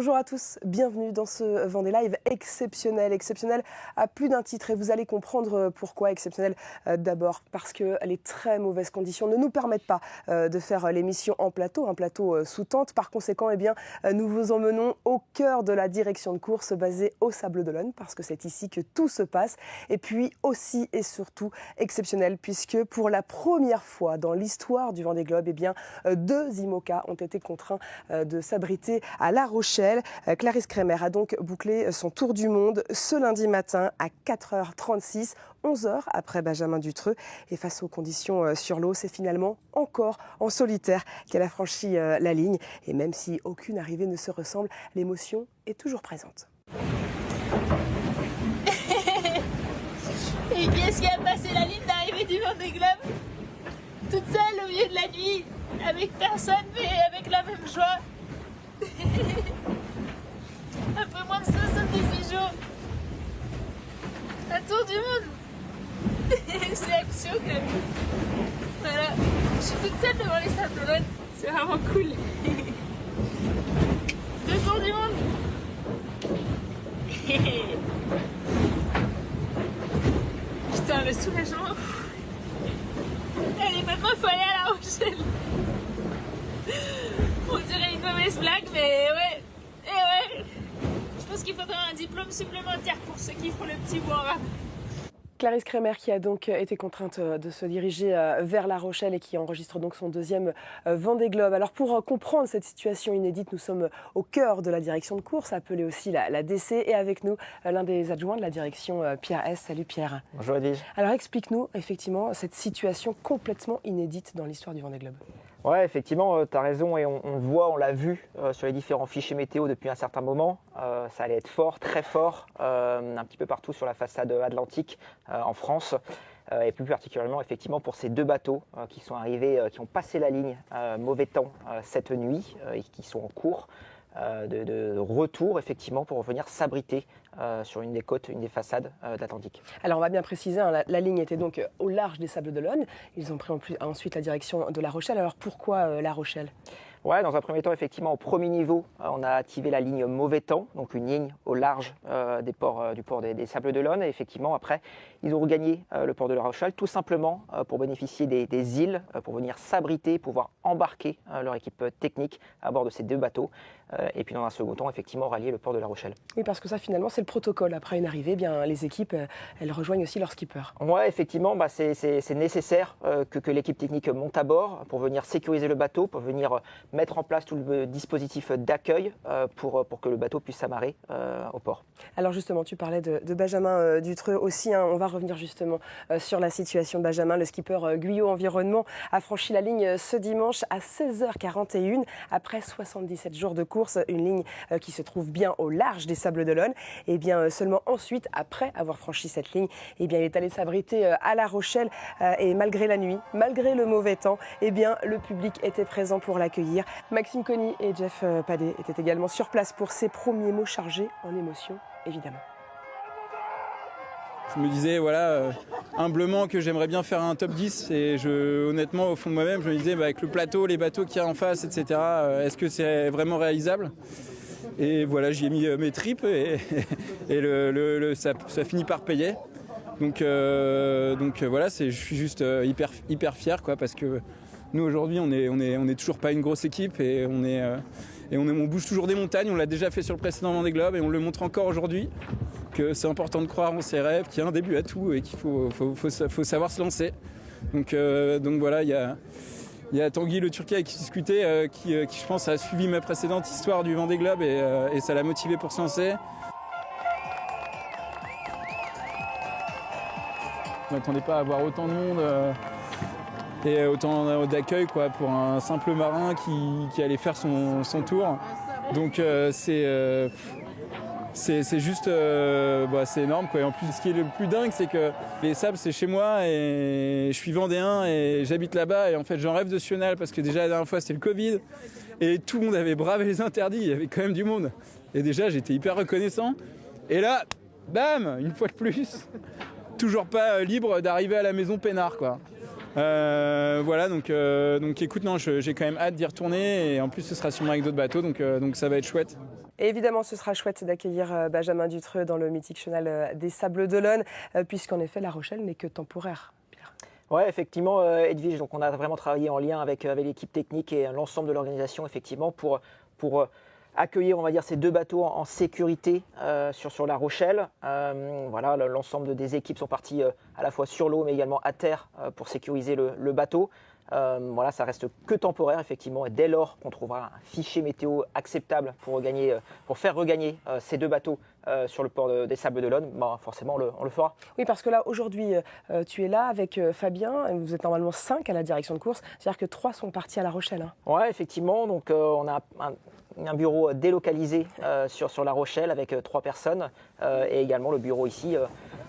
Bonjour à tous, bienvenue dans ce Vendée Live exceptionnel à plus d'un titre et vous allez comprendre pourquoi exceptionnel. D'abord parce que les très mauvaises conditions ne nous permettent pas de faire l'émission en plateau, un plateau sous tente. Par conséquent, nous vous emmenons au cœur de la direction de course basée au Sables d'Olonne parce que c'est ici que tout se passe. Et puis aussi et surtout exceptionnel puisque pour la première fois dans l'histoire du Vendée Globe, deux IMOCA ont été contraints de s'abriter à La Rochelle. Clarisse Kremer a donc bouclé son tour du monde ce lundi matin à 4h36, 11h après Benjamin Dutreux. Et face aux conditions sur l'eau, c'est finalement encore en solitaire qu'elle a franchi la ligne. Et même si aucune arrivée ne se ressemble, l'émotion est toujours présente. Et qui est-ce qui a passé la ligne d'arrivée du Vendée Globe toute seule au milieu de la nuit, avec personne mais avec la même joie. Un peu moins de 78 jours. Un tour du monde. C'est action quand même. Voilà, je suis toute seule devant les Sables d'Olonne. C'est vraiment cool. Deux tours du monde. Putain, le soulagement. Allez, maintenant il faut aller à La Rochelle. On dirait une mauvaise blague, mais ouais. Et ouais. Je pense qu'il faudra un diplôme supplémentaire pour ceux qui font le petit bout en bas. Clarisse Kremer qui a donc été contrainte de se diriger vers La Rochelle et qui enregistre donc son deuxième Vendée Globe. Alors pour comprendre cette situation inédite, nous sommes au cœur de la direction de course, appelée aussi la DC, et avec nous l'un des adjoints de la direction, Pierre S. Salut Pierre. Bonjour Edwige. Alors explique-nous effectivement cette situation complètement inédite dans l'histoire du Vendée Globe. Ouais, effectivement, tu as raison et on l'a vu sur les différents fichiers météo depuis un certain moment. Ça allait être fort, très fort, un petit peu partout sur la façade atlantique en France. Et plus particulièrement effectivement pour ces deux bateaux qui sont arrivés, qui ont passé la ligne mauvais temps cette nuit et qui sont en cours de retour effectivement pour revenir s'abriter sur une des côtes, une des façades de l'Atlantique. Alors on va bien préciser, la ligne était donc au large des Sables d'Olonne. Ils ont pris ensuite la direction de La Rochelle. Alors pourquoi La Rochelle ? Ouais, dans un premier temps, effectivement, au premier niveau, on a activé la ligne mauvais temps, donc une ligne au large du port des Sables d'Olonne. Et effectivement, après, ils ont regagné le port de La Rochelle, tout simplement pour bénéficier des îles, pour venir s'abriter, pouvoir embarquer leur équipe technique à bord de ces deux bateaux. Et puis, dans un second temps, effectivement, rallier le port de La Rochelle. Oui, parce que ça, finalement, c'est le protocole. Après une arrivée, les équipes, elles rejoignent aussi leur skipper. Ouais, effectivement, c'est nécessaire que l'équipe technique monte à bord pour venir sécuriser le bateau, pour venir mettre en place tout le dispositif d'accueil pour que le bateau puisse s'amarrer au port. Alors justement, tu parlais de Benjamin Dutreux aussi. On va revenir justement sur la situation de Benjamin. Le skipper Guyot Environnement a franchi la ligne ce dimanche à 16h41 après 77 jours de course. Une ligne qui se trouve bien au large des Sables d'Olonne. Et bien seulement ensuite, après avoir franchi cette ligne, il est allé s'abriter à La Rochelle. Et malgré la nuit, malgré le mauvais temps, le public était présent pour l'accueillir. Maxime Conny et Jeff Padet étaient également sur place pour ces premiers mots chargés en émotion, évidemment. Je me disais, humblement que j'aimerais bien faire un top 10 et honnêtement, au fond de moi-même, je me disais, avec le plateau, les bateaux qu'il y a en face, etc., est-ce que c'est vraiment réalisable ? Et voilà, j'y ai mis mes tripes et ça finit par payer. Donc voilà, je suis juste hyper fier, parce que nous aujourd'hui on est toujours pas une grosse équipe et on bouge toujours des montagnes. On l'a déjà fait sur le précédent Vendée Globe et on le montre encore aujourd'hui que c'est important de croire en ses rêves, qu'il y a un début à tout et qu'il faut savoir se lancer. Donc voilà, il y a Tanguy le Turquet avec qui discutait, qui je pense a suivi ma précédente histoire du Vendée Globe et ça l'a motivé pour se lancer. Je ne m'attendais pas à avoir autant de monde et autant d'accueil pour un simple marin qui allait faire son tour. Donc c'est juste c'est énorme, Et en plus, ce qui est le plus dingue, c'est que les Sables, c'est chez moi et je suis vendéen et j'habite là-bas. Et en fait, j'en rêve de Sional parce que déjà la dernière fois, c'était le Covid et tout le monde avait bravé les interdits. Il y avait quand même du monde. Et déjà, j'étais hyper reconnaissant. Et là, bam, une fois de plus, toujours pas libre d'arriver à la maison peinard, donc écoute, non, j'ai quand même hâte d'y retourner et en plus ce sera sûrement avec d'autres bateaux, donc ça va être chouette. Et évidemment, ce sera chouette d'accueillir Benjamin Dutreux dans le mythique chenal des Sables d'Olonne, puisqu'en effet, La Rochelle n'est que temporaire. Oui, effectivement, Edwige, donc on a vraiment travaillé en lien avec l'équipe technique et l'ensemble de l'organisation, effectivement, pour accueillir, on va dire, ces 2 bateaux en sécurité sur La Rochelle. Voilà, l'ensemble des équipes sont parties à la fois sur l'eau, mais également à terre pour sécuriser le bateau. Voilà, ça reste que temporaire, effectivement, et dès lors qu'on trouvera un fichier météo acceptable pour faire regagner ces 2 bateaux sur le port des Sables d'Olonne, forcément on le fera. Oui, parce que là, aujourd'hui, tu es là avec Fabien, et vous êtes normalement 5 à la direction de course, c'est-à-dire que 3 sont partis à La Rochelle. Hein. Oui, effectivement, donc on a un bureau délocalisé sur La Rochelle avec 3 personnes, et également le bureau ici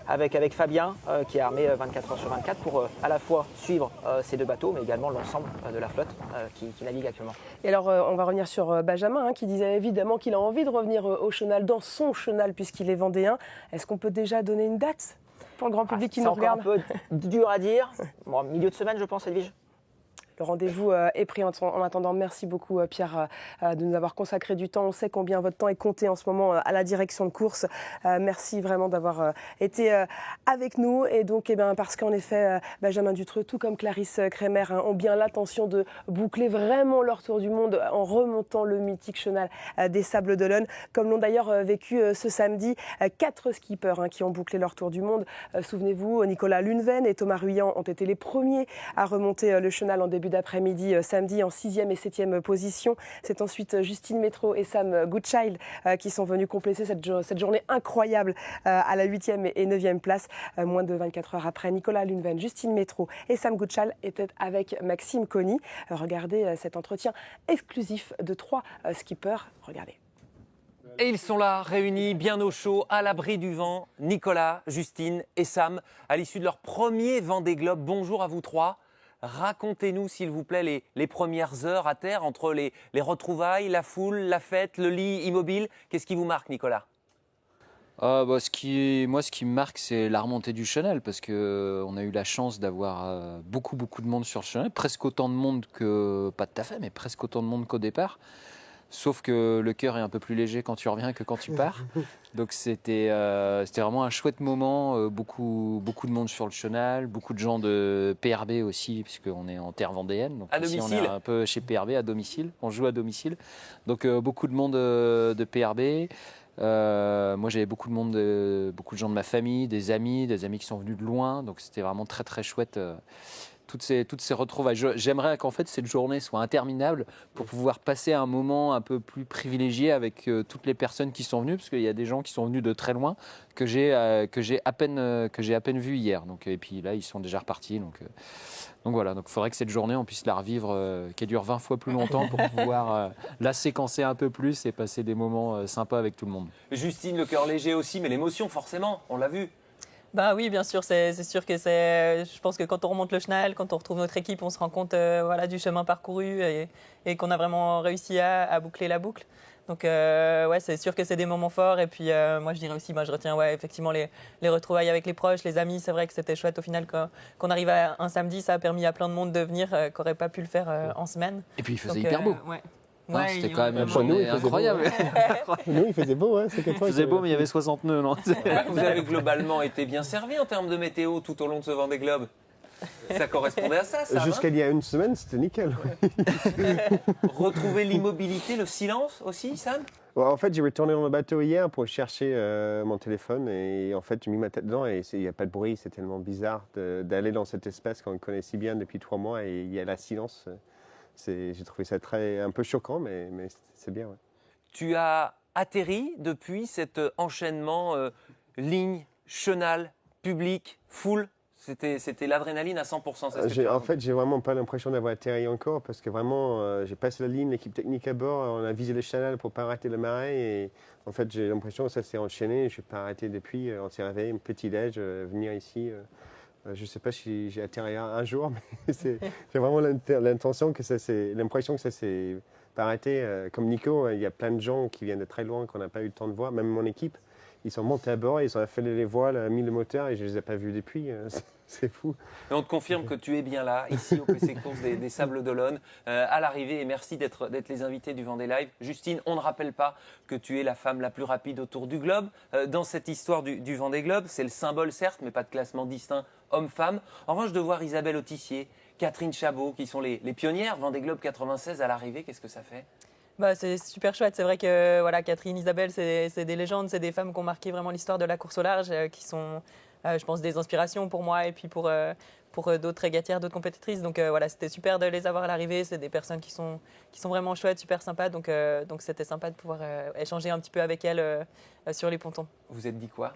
avec Fabien qui est armé 24 heures sur 24 pour à la fois suivre ces 2 bateaux, mais également l'ensemble de la flotte qui navigue actuellement. Et alors, on va revenir sur Benjamin, qui disait évidemment qu'il a envie de revenir au chenal, dans son chenal, puisqu'il est vendéen. Est-ce qu'on peut déjà donner une date pour le grand public qui nous regarde? C'est encore un peu dur à dire. Bon, milieu de semaine, je pense, Edwige. Le rendez-vous est pris. En attendant, merci beaucoup Pierre de nous avoir consacré du temps. On sait combien votre temps est compté en ce moment à la direction de course. Merci vraiment d'avoir été avec nous. Et donc, parce qu'en effet, Benjamin Dutreux, tout comme Clarisse Kremer, ont bien l'intention de boucler vraiment leur tour du monde en remontant le mythique chenal des Sables d'Olonne, comme l'ont d'ailleurs vécu ce samedi 4 skippers qui ont bouclé leur tour du monde. Souvenez-vous, Nicolas Lunven et Thomas Ruyant ont été les premiers à remonter le chenal en début d'après-midi samedi en 6e et 7e position. C'est ensuite Justine Métro et Sam Goodchild qui sont venus compléter cette journée incroyable à la 8e et 9e place. Moins de 24 heures après, Nicolas Lunven, Justine Métro et Sam Goodchild étaient avec Maxime Conny. Regardez cet entretien exclusif de 3 skippers. Regardez. Et ils sont là, réunis, bien au chaud, à l'abri du vent. Nicolas, Justine et Sam, à l'issue de leur premier Vendée Globe. Bonjour à vous 3. Racontez-nous, s'il vous plaît, les premières heures à terre entre les retrouvailles, la foule, la fête, le lit immobile. Qu'est-ce qui vous marque, Nicolas ? Ce qui me marque, c'est la remontée du chenal, parce qu'on a eu la chance d'avoir beaucoup de monde sur le chenal, presque autant de monde que, pas tout à fait, mais presque autant de monde qu'au départ. Sauf que le cœur est un peu plus léger quand tu reviens que quand tu pars. Donc c'était vraiment un chouette moment, beaucoup de monde sur le chenal, beaucoup de gens de PRB aussi, puisqu'on est en terre vendéenne. Donc à ici, domicile. on est un peu chez PRB à domicile, on joue à domicile. Donc beaucoup de monde de PRB. Moi j'avais beaucoup de gens de ma famille, des amis qui sont venus de loin. Donc c'était vraiment très très chouette. Toutes ces retrouvailles. J'aimerais qu'en fait cette journée soit interminable pour pouvoir passer un moment un peu plus privilégié avec toutes les personnes qui sont venues, parce qu'il y a des gens qui sont venus de très loin que j'ai à peine vu hier. Donc, et puis là ils sont déjà repartis. Donc voilà. Donc il faudrait que cette journée on puisse la revivre, qu'elle dure 20 fois plus longtemps pour pouvoir la séquencer un peu plus et passer des moments sympas avec tout le monde. Justine, le cœur léger aussi, mais l'émotion forcément, on l'a vu. Bah oui, bien sûr, c'est sûr que je pense que quand on remonte le chenal, quand on retrouve notre équipe, on se rend compte du chemin parcouru et qu'on a vraiment réussi à boucler la boucle. Donc c'est sûr que c'est des moments forts. Et puis moi je dirais aussi, je retiens effectivement les retrouvailles avec les proches, les amis. C'est vrai que c'était chouette au final qu'on arrive à un samedi. Ça a permis à plein de monde de venir qui n'aurait pas pu le faire en semaine. Et puis il faisait hyper beau. Ouais, c'était quand même incroyable. Nous, il faisait beau. Hein, il faisait beau, mais il y avait 60 nœuds. Non vous avez globalement été bien servi en termes de météo tout au long de ce Vendée Globe. Ça correspondait à ça, jusqu'à il y a une semaine, c'était nickel. Retrouver l'immobilité, le silence aussi, Sam ? En fait, j'ai retourné dans le bateau hier pour chercher mon téléphone et en fait, j'ai mis ma tête dedans et il n'y a pas de bruit. C'est tellement bizarre d'aller dans cet espace qu'on connaît si bien depuis 3 mois et il y a la silence. J'ai trouvé ça un peu choquant, mais c'est bien. Ouais. Tu as atterri depuis cet enchaînement ligne, chenal, public, foule. C'était l'adrénaline à 100%. En fait, j'ai vraiment pas l'impression d'avoir atterri encore parce que vraiment, j'ai passé la ligne, l'équipe technique à bord, on a visé le chenal pour pas arrêter le marais et en fait, j'ai l'impression que ça s'est enchaîné. Je n'ai pas arrêté depuis. On s'est réveillé, petit déj, venir ici. Je ne sais pas si j'ai atterri un jour, mais j'ai vraiment l'impression que ça s'est pas arrêté. Comme Nico, il y a plein de gens qui viennent de très loin qu'on n'a pas eu le temps de voir, même mon équipe. Ils sont montés à bord, ils ont affalé les voiles, mis le moteur et je les ai pas vus depuis. C'est fou. Et on te confirme que tu es bien là, ici au PC Course des Sables d'Olonne, à l'arrivée. Et merci d'être les invités du Vendée Live. Justine, on ne rappelle pas que tu es la femme la plus rapide autour du globe. Dans cette histoire du Vendée Globe, c'est le symbole certes, mais pas de classement distinct homme-femme. En revanche, de voir Isabelle Autissier, Catherine Chabot, qui sont les pionnières Vendée Globe 96 à l'arrivée, qu'est-ce que ça fait? C'est super chouette. C'est vrai que voilà, Catherine, Isabelle, c'est des légendes, c'est des femmes qui ont marqué vraiment l'histoire de la course au large, qui sont, je pense, des inspirations pour moi et puis pour d'autres régatières, d'autres compétitrices. Donc voilà, c'était super de les avoir à l'arrivée. C'est des personnes qui sont vraiment chouettes, super sympas. Donc c'était sympa de pouvoir échanger un petit peu avec elles sur les pontons. Vous êtes dit quoi?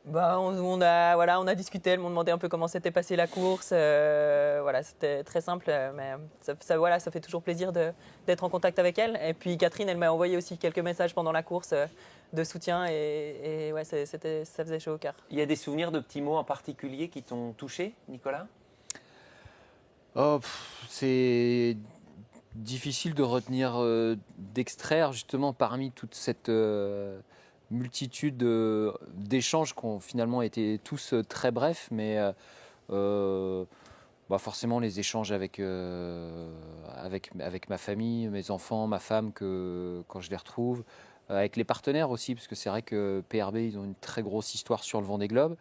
On a discuté, elles m'ont demandé un peu comment s'était passée la course. Voilà, c'était très simple, mais ça fait toujours plaisir d'être en contact avec elles. Et puis Catherine, elle m'a envoyé aussi quelques messages pendant la course de soutien et ouais, ça faisait chaud au cœur. Il y a des souvenirs de petits mots en particulier qui t'ont touché, Nicolas? C'est difficile de retenir, d'extraire justement parmi toute cette multitude d'échanges qui ont finalement été tous très brefs, mais forcément les échanges avec ma famille, mes enfants, ma femme, quand je les retrouve, avec les partenaires aussi, parce que c'est vrai que PRB, ils ont une très grosse histoire sur le Vendée Globe.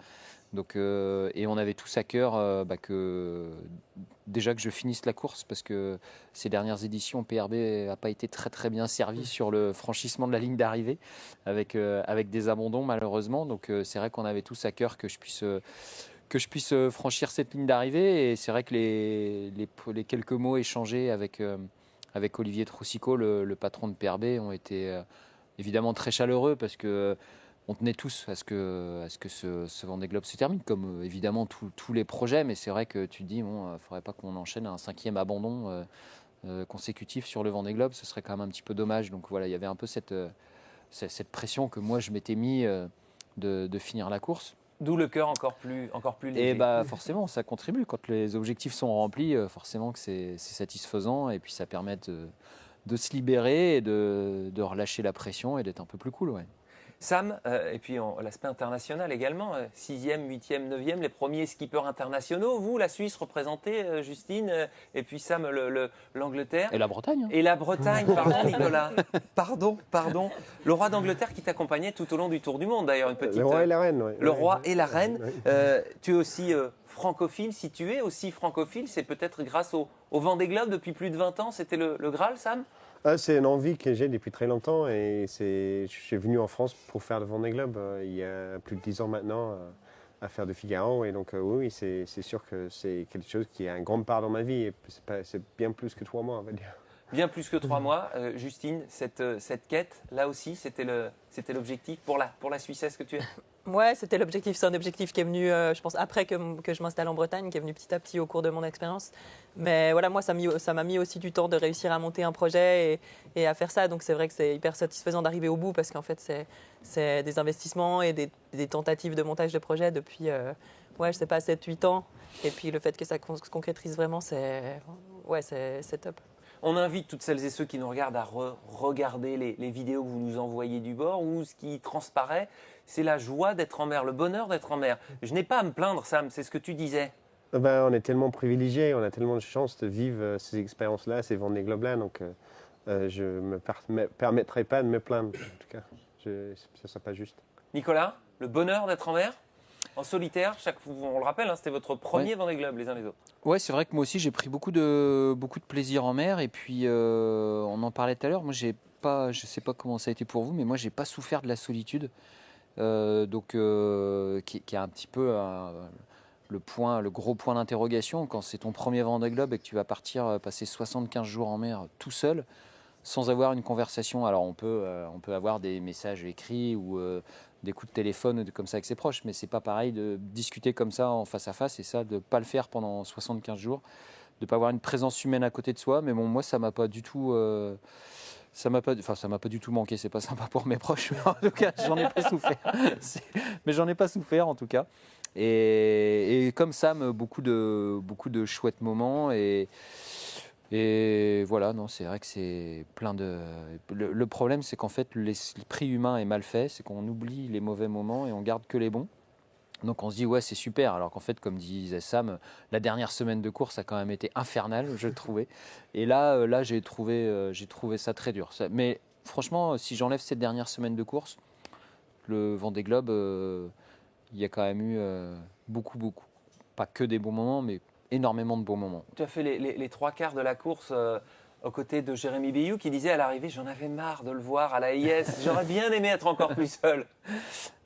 Donc, et on avait tous à cœur déjà que je finisse la course, parce que ces dernières éditions, PRB n'a pas été très très bien servi sur le franchissement de la ligne d'arrivée, avec des abandons malheureusement. Donc c'est vrai qu'on avait tous à cœur que je puisse franchir cette ligne d'arrivée. Et c'est vrai que les quelques mots échangés avec Olivier Troussicot, le patron de PRB, ont été évidemment très chaleureux, parce que on tenait tous à ce que ce Vendée Globe se termine, comme évidemment tous les projets, mais c'est vrai que tu te dis, il ne faudrait pas qu'on enchaîne un 5e abandon consécutif sur le Vendée Globe, ce serait quand même un petit peu dommage. Donc voilà, il y avait un peu cette pression que moi je m'étais mis de finir la course. D'où le cœur encore plus léger. Et forcément, ça contribue. Quand les objectifs sont remplis, forcément que c'est satisfaisant, et puis ça permet de se libérer et de relâcher la pression et d'être un peu plus cool. Ouais. Sam, et puis l'aspect international également, 6e, 8e, 9e, les premiers skippers internationaux. Vous, la Suisse représentée, Justine, et puis Sam, l'Angleterre. Et la Bretagne. Et la Bretagne, pardon Nicolas. Pardon. Le roi d'Angleterre qui t'accompagnait tout au long du Tour du Monde, d'ailleurs. Le roi et la reine, oui. Le roi et la reine. Tu es aussi francophile. Si tu es aussi francophile, c'est peut-être grâce au Vendée Globe depuis plus de 20 ans. C'était le Graal, Sam? C'est une envie que j'ai depuis très longtemps, et je suis venu en France pour faire le Vendée Globe il y a plus de 10 ans maintenant, à faire de Figaro, et donc oui, c'est sûr que c'est quelque chose qui a une grande part dans ma vie, et c'est bien plus que 3 mois, on va dire. Bien plus que 3 mois. Justine, cette quête, là aussi, c'était l'objectif pour la Suissesse que tu es? Ouais, c'était l'objectif. C'est un objectif qui est venu, je pense, après que je m'installe en Bretagne, qui est venu petit à petit au cours de mon expérience. Mais voilà, moi, ça m'a mis aussi du temps de réussir à monter un projet et à faire ça. Donc c'est vrai que c'est hyper satisfaisant d'arriver au bout, parce qu'en fait, c'est des investissements et des tentatives de montage de projet depuis, je sais pas, 7-8 ans. Et puis le fait que ça se concrétise vraiment, c'est top. On invite toutes celles et ceux qui nous regardent à regarder les vidéos que vous nous envoyez du bord, où ce qui transparaît, c'est la joie d'être en mer, le bonheur d'être en mer. Je n'ai pas à me plaindre, Sam, c'est ce que tu disais. On est tellement privilégiés, on a tellement de chance de vivre ces expériences-là, ces Vendée Globe-là, donc je ne me permettrai pas de me plaindre, en tout cas. Ça ne sera pas juste. Nicolas, le bonheur d'être en mer, en solitaire, on le rappelle, c'était votre premier Vendée Globe, les uns les autres. Ouais, c'est vrai que moi aussi j'ai pris beaucoup de plaisir en mer, et puis on en parlait tout à l'heure. Moi je sais pas comment ça a été pour vous, mais moi j'ai pas souffert de la solitude, qui est un petit peu le gros point d'interrogation quand c'est ton premier Vendée Globe et que tu vas partir passer 75 jours en mer tout seul, sans avoir une conversation. Alors on peut avoir des messages écrits ou des coups de téléphone comme ça avec ses proches, mais c'est pas pareil de discuter comme ça en face à face, et ça, de pas le faire pendant 75 jours, de pas avoir une présence humaine à côté de soi. Mais bon, moi ça m'a pas du tout manqué. C'est pas sympa pour mes proches, mais en tout cas j'en ai pas souffert. Mais j'en ai pas souffert en tout cas. Et comme ça, beaucoup de chouettes moments, et Et voilà, non, c'est vrai que c'est plein de. Le problème, c'est qu'en fait, le prix humain est mal fait, c'est qu'on oublie les mauvais moments et on garde que les bons. Donc on se dit ouais c'est super, alors qu'en fait comme disait Sam, la dernière semaine de course a quand même été infernale, je le trouvais. Et là j'ai trouvé ça très dur. Mais franchement, si j'enlève cette dernière semaine de course, le Vendée Globe, il y a quand même eu beaucoup, pas que des bons moments, mais énormément de bons moments. Tu as fait les trois quarts de la course aux côtés de Jérémy Beyou qui disait à l'arrivée j'en avais marre de le voir à la IS, j'aurais bien aimé être encore plus seul.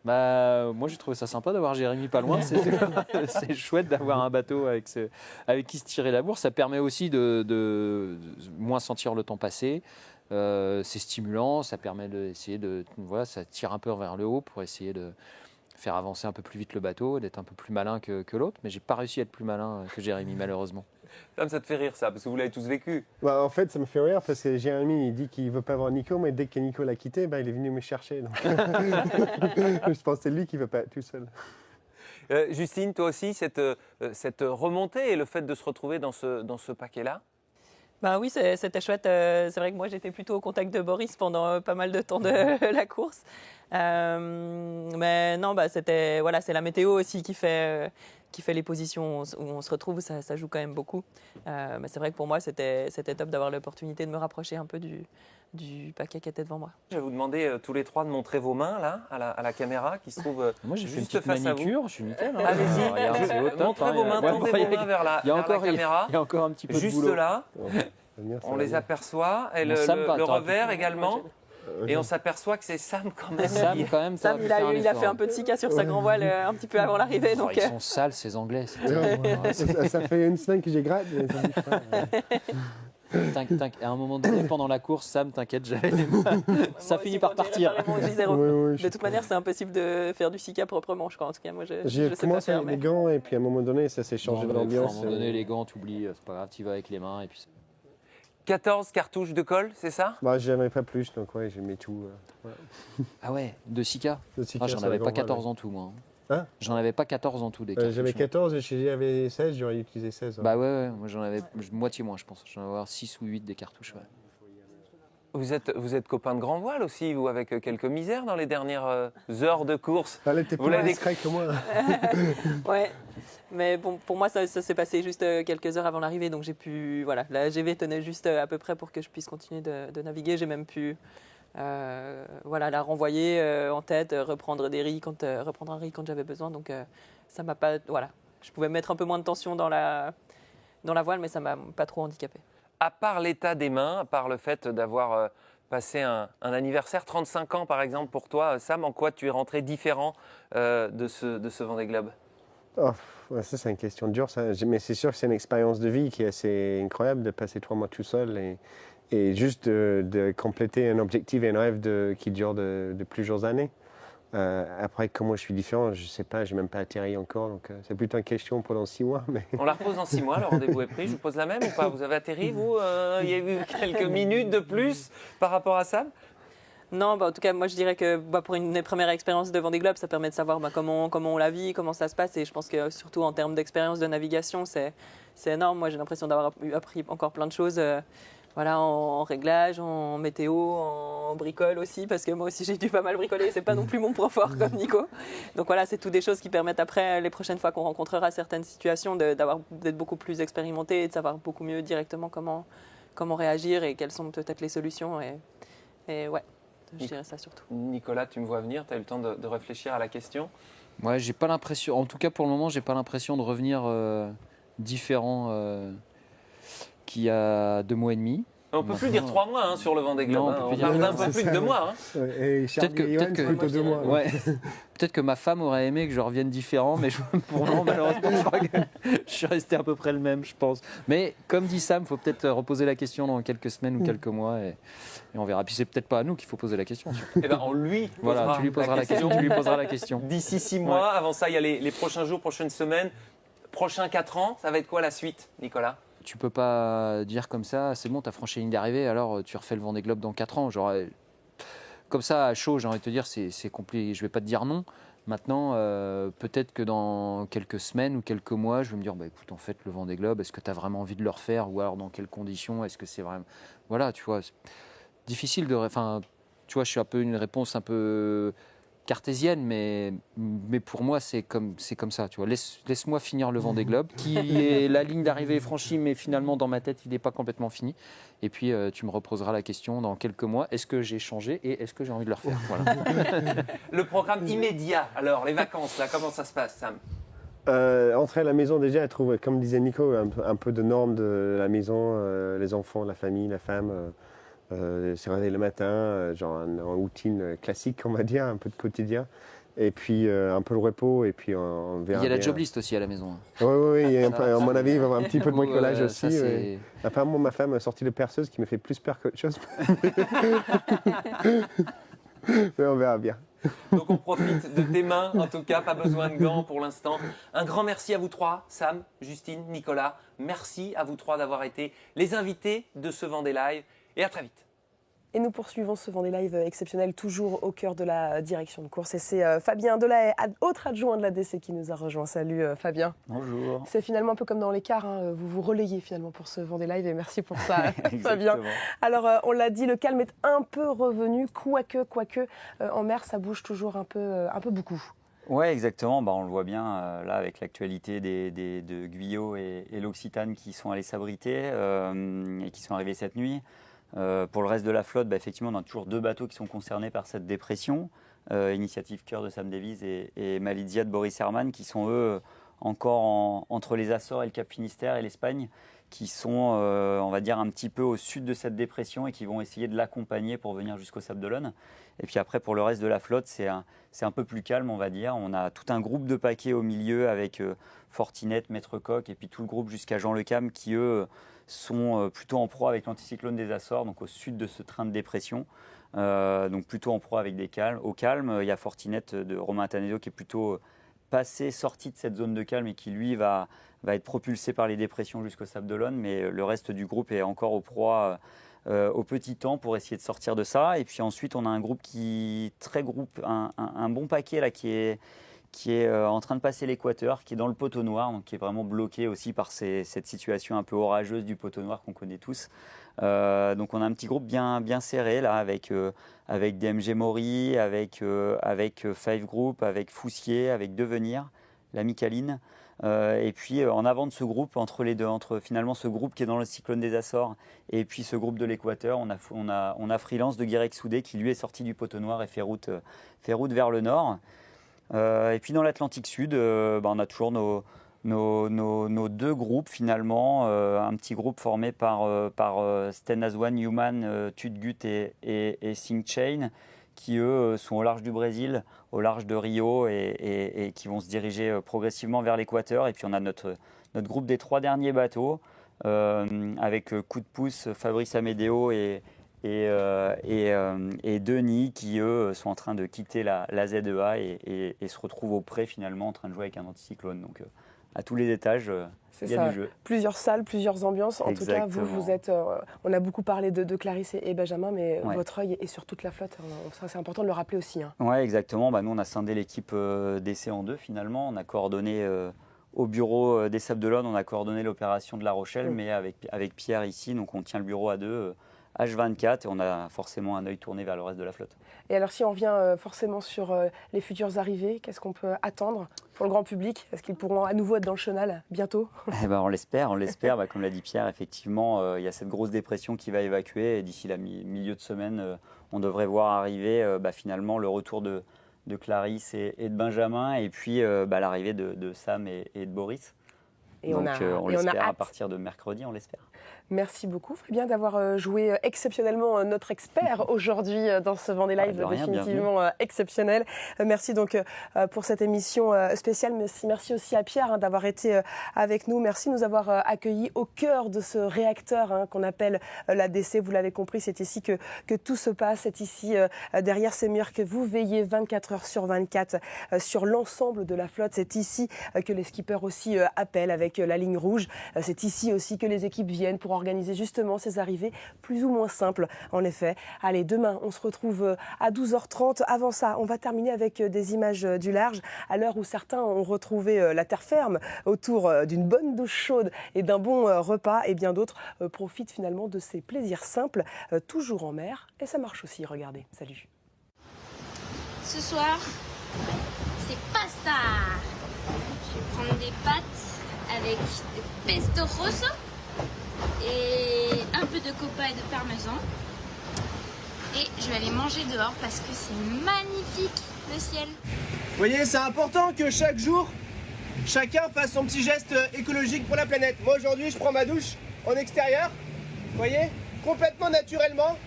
Bah, moi j'ai trouvé ça sympa d'avoir Jérémy pas loin, c'est chouette d'avoir un bateau avec qui se tirer la bourse, ça permet aussi de moins sentir le temps passer, c'est stimulant, ça permet d'essayer voilà, ça tire un peu vers le haut pour essayer de faire avancer un peu plus vite le bateau, d'être un peu plus malin que l'autre, mais j'ai pas réussi à être plus malin que Jérémy malheureusement. Ça te fait rire ça, parce que vous l'avez tous vécu. Bah, en fait, ça me fait rire parce que Jérémy, il dit qu'il ne veut pas voir Nico, mais dès que Nico l'a quitté, bah, il est venu me chercher. Donc. Je pense que c'est lui qui ne veut pas être tout seul. Justine, toi aussi, cette remontée et le fait de se retrouver dans ce paquet-là? Bah oui, c'était chouette. C'est vrai que moi, j'étais plutôt au contact de Boris pendant pas mal de temps de la course. Mais non, bah, c'est la météo aussi qui fait les positions où on se retrouve. Ça joue quand même beaucoup. Mais c'est vrai que pour moi, c'était top d'avoir l'opportunité de me rapprocher un peu du paquet qui était devant moi. Je vais vous demander tous les trois de montrer vos mains là, à la caméra qui se trouve moi, j'ai fait une juste petite face à vous. manicure, je suis nickel. Hein. Allez-y, Regarde, c'est au top, montrez vos mains, tendez vos mains vers la caméra. Il y a encore un petit peu de Juste boulot. là, Venir, ça on va les bien. aperçoit. Et Bon, Sam, le attends, revers également. Et on s'aperçoit que c'est Sam quand même. Sam, quand même, Sam, il a fait un peu de sika sur sa grand voile un petit peu avant l'arrivée. Oh, Donc, ils sont sales, ces Anglais. Ça fait une semaine que j'ai gratte, mais ça bouge pas. À un moment donné, pendant la course, Sam, t'inquiète, ça finit par partir. De toute manière, c'est impossible de faire du sika proprement, je crois. En tout cas, moi, je J'ai sais pas commencé faire. avec les gants et puis à un moment donné, ça s'est changé À un d'ambiance. moment donné, les gants, t'oublies, c'est pas grave, tu vas avec les mains. Et puis 14 cartouches de colle, c'est ça? Bah, j'en pas plus, donc ouais, j'ai mis tout. Ah ouais, de Sika. Sika J'en sur avais la pas grand-voile, 14 en tout, moi. Hein J'en avais pas 14 en tout des cartouches. J'avais 14 et chez j'avais 16, j'aurais utilisé 16. Bah ouais, moi j'en avais moitié moins, je pense. J'en avais avoir 6 ou 8 des cartouches, ouais. Vous êtes copain de grand voile aussi, vous, avec quelques misères dans les dernières heures de course. Allez, t'es Vous plus l'avez discret que moi. Ouais, mais bon, pour moi, ça s'est passé juste quelques heures avant l'arrivée, donc j'ai pu, voilà, la GV tenait juste à peu près pour que je puisse continuer de naviguer. J'ai même pu, la renvoyer en tête, reprendre un riz quand j'avais besoin. Donc ça m'a pas, voilà, je pouvais mettre un peu moins de tension dans la voile, mais ça m'a pas trop handicapé. À part l'état des mains, à part le fait d'avoir passé un anniversaire, 35 ans par exemple pour toi, Sam, en quoi tu es rentré différent de ce Vendée Globe? Oh, ouais, ça, c'est une question dure, ça. Mais c'est sûr que c'est une expérience de vie qui est assez incroyable de passer 3 mois tout seul et juste de compléter un objectif et un rêve qui dure de plusieurs années. Après, comment je suis différent, je ne sais pas, je n'ai même pas atterri encore, donc c'est plutôt une question pendant 6 mois. Mais... On la repose dans 6 mois, le rendez-vous est pris. Je vous pose la même ou pas? Vous avez atterri, vous? Il y a eu quelques minutes de plus par rapport à Sam? Non, en tout cas, moi je dirais que pour une première expérience de Vendée Globe, ça permet de savoir comment on la vit, comment ça se passe. Et je pense que surtout en termes d'expérience de navigation, c'est énorme. Moi j'ai l'impression d'avoir appris encore plein de choses. En réglage, en météo, en bricole aussi, parce que moi aussi j'ai dû pas mal bricoler, c'est pas non plus mon point fort comme Nico. Donc voilà, c'est toutes des choses qui permettent après, les prochaines fois qu'on rencontrera certaines situations, d'être beaucoup plus expérimenté et de savoir beaucoup mieux directement comment réagir et quelles sont peut-être les solutions. Et ouais, je dirais ça surtout. Nicolas, tu me vois venir, tu as eu le temps de réfléchir à la question? Ouais, j'ai pas l'impression, en tout cas pour le moment, j'ai pas l'impression de revenir différent qu'il y a 2 mois et demi. On ne peut plus dire 3 mois sur le Vendée Globe. Non, On parle d'un peu plus de 2 mois. Et Charles Guillaume, c'est plutôt 2 mois. Ouais. Peut-être que ma femme aurait aimé que je revienne différent, mais pour le moment, malheureusement, je crois que je suis resté à peu près le même, je pense. Mais comme dit Sam, il faut peut-être reposer la question dans quelques semaines ou quelques mois et on verra. Puis c'est peut-être pas à nous qu'il faut poser la question. Eh ben, on lui posera voilà, tu lui poseras la question. Tu lui poseras la question. D'ici 6 mois, avant ça, il y a les prochains jours, prochaines semaines, prochains 4 ans. Ça va être quoi la suite, Nicolas? Tu peux pas dire comme ça, c'est bon, tu as franchi la ligne d'arrivée, alors tu refais le Vendée Globe dans 4 ans. Genre, comme ça, à chaud, j'ai envie de te dire, c'est compliqué. Je vais pas te dire non, Maintenant, peut-être que dans quelques semaines ou quelques mois, je vais me dire, écoute, en fait, le Vendée Globe, est-ce que tu as vraiment envie de le refaire ou alors dans quelles conditions? Est-ce que c'est vraiment... Voilà, tu vois, c'est difficile de... Enfin, tu vois, je suis un peu une réponse un peu cartésienne, mais pour moi, c'est comme ça, tu vois. Laisse-moi finir le Vendée Globe, qui est la ligne d'arrivée est franchie, mais finalement, dans ma tête, il n'est pas complètement fini. Et puis, tu me reposeras la question dans quelques mois, est-ce que j'ai changé et est-ce que j'ai envie de le refaire? Voilà. Le programme immédiat, alors, les vacances, là, comment ça se passe, Sam? Entrer à la maison déjà, elle trouve, comme disait Nico, un peu de normes de la maison, les enfants, la famille, la femme, se réveiller le matin, genre une routine classique, on va dire, un peu de quotidien. Et puis un peu le repos, et puis on verra. Il y a la bien. job list aussi à la maison. Oui, à mon avis, il va y avoir un petit peu de bricolage aussi. Ça, oui. Apparemment, ma femme a sorti le perceuse qui me fait plus peur qu'autre chose. Mais on verra bien. Donc on profite de tes mains, en tout cas, pas besoin de gants pour l'instant. Un grand merci à vous trois, Sam, Justine, Nicolas. Merci à vous trois d'avoir été les invités de ce Vendée Live et à très vite. Et nous poursuivons ce Vendée Live exceptionnel, toujours au cœur de la direction de course. Et c'est Fabien Delahaye, autre adjoint de la DC, qui nous a rejoint. Salut Fabien. Bonjour. C'est finalement un peu comme dans l'écart, hein, vous vous relayez finalement pour ce Vendée Live et merci pour ça Fabien. Alors on l'a dit, le calme est un peu revenu, quoique en mer ça bouge toujours un peu beaucoup. Ouais, exactement. On le voit bien là avec l'actualité de Guyot et l'Occitane qui sont allés s'abriter et qui sont arrivés cette nuit. Pour le reste de la flotte, effectivement, on a toujours 2 bateaux qui sont concernés par cette dépression. Initiative Cœur de Sam Davies et Malizia de Boris Herman, qui sont eux encore entre les Açores et le Cap Finistère et l'Espagne, qui sont, on va dire, un petit peu au sud de cette dépression et qui vont essayer de l'accompagner pour venir jusqu'au Sable d'Olonne. Et puis après, pour le reste de la flotte, c'est un peu plus calme, on va dire. On a tout un groupe de paquets au milieu avec Fortinette, Maître Coq et puis tout le groupe jusqu'à Jean Le Cam qui, eux, sont plutôt en proie avec l'anticyclone des Açores, donc au sud de ce train de dépression. Donc plutôt en proie avec au calme. Il y a Fortinette de Romain Tanedo qui est plutôt sorti de cette zone de calme et qui, lui, va être propulsé par les dépressions jusqu'au Sable d'Olonne. Mais le reste du groupe est encore au proie au petit temps pour essayer de sortir de ça. Et puis ensuite, on a un groupe un bon paquet là qui est en train de passer l'équateur, qui est dans le poteau noir, donc qui est vraiment bloqué aussi par cette situation un peu orageuse du poteau noir qu'on connaît tous. Donc on a un petit groupe bien serré là, avec DMG Maury, avec Five Group, avec Foussier, avec Devenir, l'ami Caline. Et puis en avant de ce groupe, entre les deux, entre finalement ce groupe qui est dans le cyclone des Açores et puis ce groupe de l'équateur, on a Freelance de Guirec Soudé qui lui est sorti du poteau noir et fait route vers le nord. Et puis dans l'Atlantique Sud, on a toujours nos 2 groupes finalement, un petit groupe formé par Sten Aswan, Human, Tudgut et Sing Chain, qui eux sont au large du Brésil, au large de Rio et qui vont se diriger progressivement vers l'équateur. Et puis on a notre groupe des 3 derniers bateaux, avec Coup de pouce, Fabrice Amédéo et Denis qui, eux, sont en train de quitter la ZEA et se retrouvent au pré finalement en train de jouer avec un anticyclone. Donc à tous les étages, il y a du jeu. Plusieurs salles, plusieurs ambiances. En Exactement. tout cas, vous êtes... on a beaucoup parlé de Clarisse et Benjamin, mais Ouais. votre œil est sur toute la flotte. Ça, c'est important de le rappeler aussi. Hein. Oui, exactement. Nous, on a scindé l'équipe d'essai en 2 finalement. On a coordonné au bureau des Sables d'Olonne, on a coordonné l'opération de La Rochelle, mais avec Pierre ici. Donc on tient le bureau à 2. H24 et on a forcément un œil tourné vers le reste de la flotte. Et alors si on vient forcément sur les futures arrivées, qu'est-ce qu'on peut attendre pour le grand public? Est-ce qu'ils pourront à nouveau être dans le chenal bientôt? On l'espère. Comme l'a dit Pierre, effectivement, il y a cette grosse dépression qui va évacuer et d'ici la milieu de semaine, on devrait voir arriver finalement le retour de Clarisse et de Benjamin et puis l'arrivée de Sam et de Boris. Donc on l'espère à partir de mercredi, on l'espère. Merci beaucoup Fabien d'avoir joué exceptionnellement notre expert aujourd'hui dans ce Vendée Live définitivement exceptionnel. Merci donc pour cette émission spéciale. Merci aussi à Pierre d'avoir été avec nous. Merci de nous avoir accueillis au cœur de ce réacteur qu'on appelle la DC. Vous l'avez compris, c'est ici que tout se passe. C'est ici derrière ces murs que vous veillez 24 heures sur 24 sur l'ensemble de la flotte. C'est ici que les skippers aussi appellent avec la ligne rouge. C'est ici aussi que les équipes viennent week-end pour organiser justement ces arrivées plus ou moins simples. En effet, allez, demain, on se retrouve à 12h30. Avant ça, on va terminer avec des images du large. À l'heure où certains ont retrouvé la terre ferme autour d'une bonne douche chaude et d'un bon repas, et bien d'autres profitent finalement de ces plaisirs simples, toujours en mer. Et ça marche aussi, regardez. Salut. Ce soir, c'est pasta. Je vais prendre des pâtes avec des pesto rosso et un peu de copa et de parmesan. Et je vais aller manger dehors parce que c'est magnifique le ciel. Vous voyez, c'est important que chaque jour, chacun fasse son petit geste écologique pour la planète. Moi aujourd'hui, je prends ma douche en extérieur, vous voyez, complètement naturellement.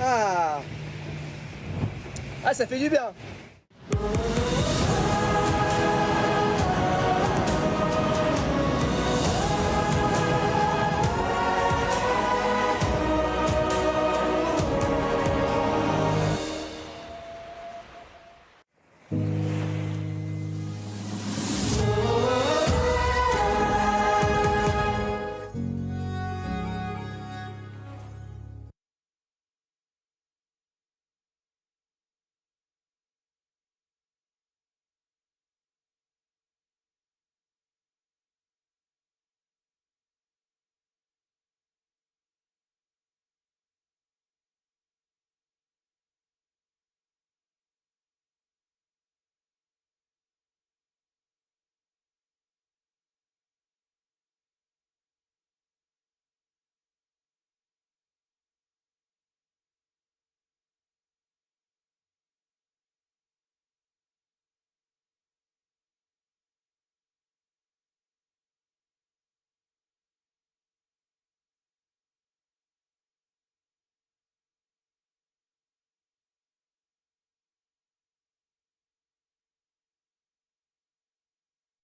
Ah, ça fait du bien.